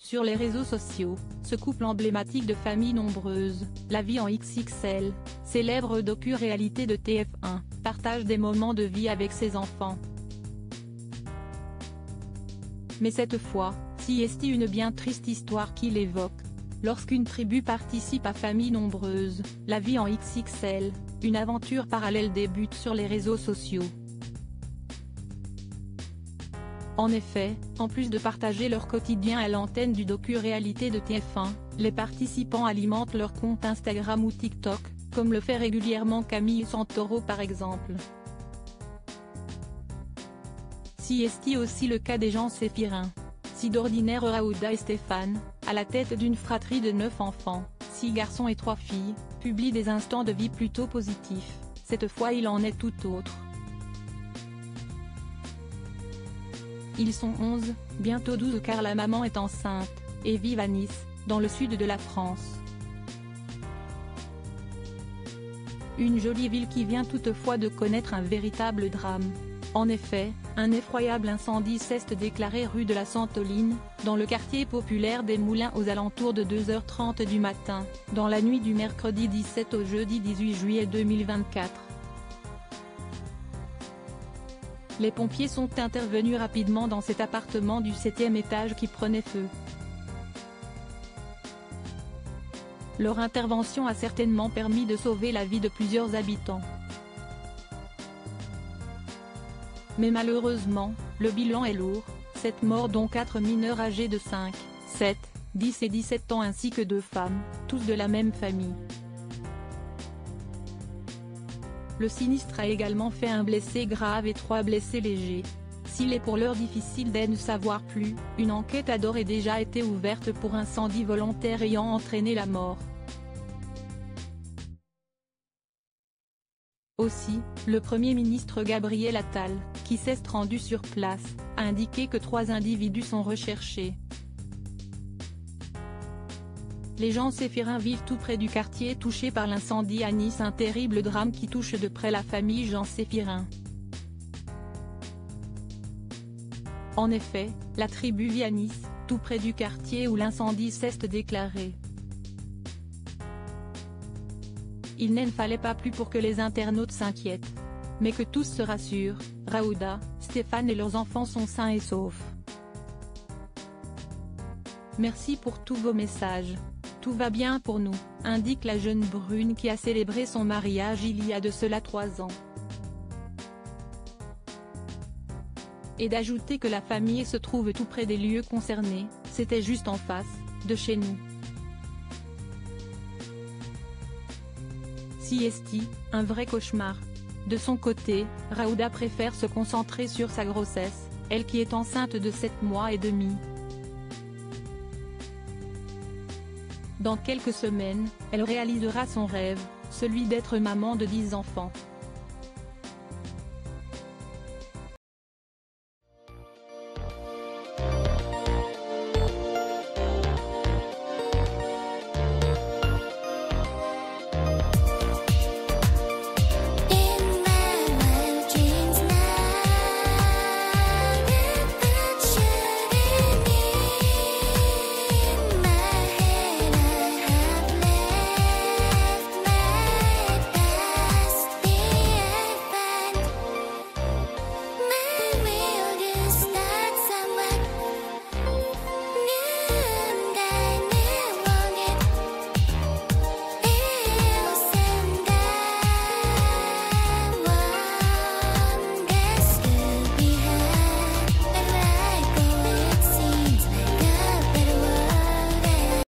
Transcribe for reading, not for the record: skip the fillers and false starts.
Sur les réseaux sociaux, ce couple emblématique de famille nombreuse, La vie en XXL, célèbre docu-réalité de TF1, partage des moments de vie avec ses enfants. Mais cette fois, si est une bien triste histoire qu'il évoque. Lorsqu'une tribu participe à Famille nombreuse, La vie en XXL, une aventure parallèle débute sur les réseaux sociaux. En effet, en plus de partager leur quotidien à l'antenne du docu-réalité de TF1, les participants alimentent leur compte Instagram ou TikTok, comme le fait régulièrement Camille Santoro par exemple. Si est aussi le cas des gens séphirins. Si d'ordinaire Raouda et Stéphane, à la tête d'une fratrie de 9 enfants, 6 garçons et 3 filles, publient des instants de vie plutôt positifs, cette fois il en est tout autre. Ils sont 11, bientôt 12 car la maman est enceinte, et vivent à Nice, dans le sud de la France. Une jolie ville qui vient toutefois de connaître un véritable drame. En effet, un effroyable incendie s'est déclaré rue de la Santoline, dans le quartier populaire des Moulins aux alentours de 2h30 du matin, dans la nuit du mercredi 17 au jeudi 18 juillet 2024. Les pompiers sont intervenus rapidement dans cet appartement du 7e étage qui prenait feu. Leur intervention a certainement permis de sauver la vie de plusieurs habitants. Mais malheureusement, le bilan est lourd, 7 morts dont 4 mineurs âgés de 5, 7, 10 et 17 ans ainsi que 2 femmes, tous de la même famille. Le sinistre a également fait un blessé grave et 3 blessés légers. S'il est pour l'heure difficile d'en savoir plus, une enquête a d'ores et déjà été ouverte pour incendie volontaire ayant entraîné la mort. Aussi, le Premier ministre Gabriel Attal, qui s'est rendu sur place, a indiqué que 3 individus sont recherchés. Les gens séphirins vivent tout près du quartier touché par l'incendie à Nice, un terrible drame qui touche de près la famille Jean Séphirin. En effet, la tribu vit à Nice, tout près du quartier où l'incendie s'est déclaré. Il n'en fallait pas plus pour que les internautes s'inquiètent. Mais que tous se rassurent, Raouda, Stéphane et leurs enfants sont sains et saufs. Merci pour tous vos messages. Tout va bien pour nous, indique la jeune brune qui a célébré son mariage il y a de cela 3 ans. Et d'ajouter que la famille se trouve tout près des lieux concernés, c'était juste en face, de chez nous. Si est un vrai cauchemar. De son côté, Raouda préfère se concentrer sur sa grossesse, elle qui est enceinte de 7 mois et demi. Dans quelques semaines, elle réalisera son rêve, celui d'être maman de 10 enfants.